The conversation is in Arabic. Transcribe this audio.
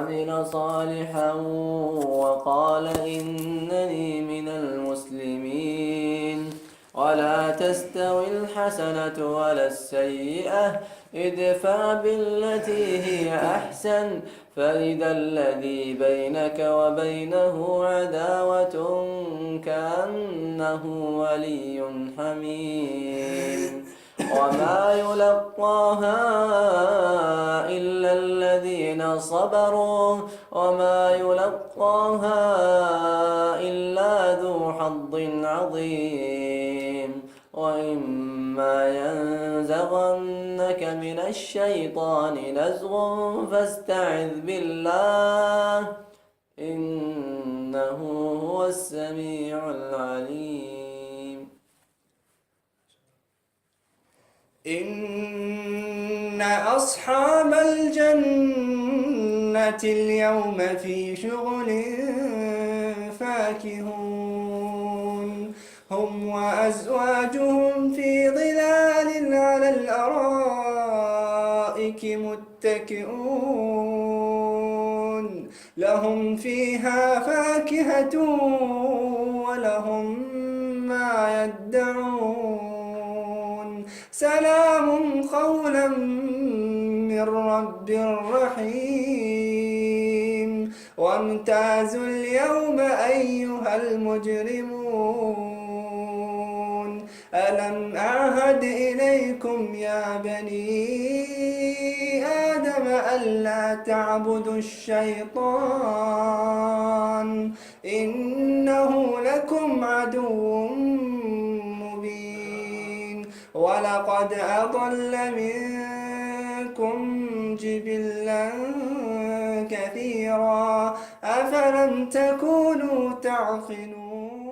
وعمل صالحا وقال إنني من المسلمين. ولا تستوي الحسنة ولا السيئة، ادفع بالتي هي أحسن، فإذا الذي بينك وبينه عداوة كأنه ولي حميم. وما يلقاها إلا الذين صبروا وما يلقاها إلا ذو حظ عظيم. وإما ينزغنك من الشيطان نزغ فاستعذ بالله إنه هو السميع العليم. إن أصحاب الجنة اليوم في شغل فاكهون هم وأزواجهم في ظلال على الأرائك متكئون لهم فيها فاكهة ولهم ما يدعون سلام قولا من رب رحيم. وامتازوا اليوم أيها المجرمون ألم أعهد إليكم يا بني آدم ألا تعبدوا الشيطان إنه لكم عدو مبين. ولقد أضل منكم جبلا كثيرا أفلم تكونوا تعقلون.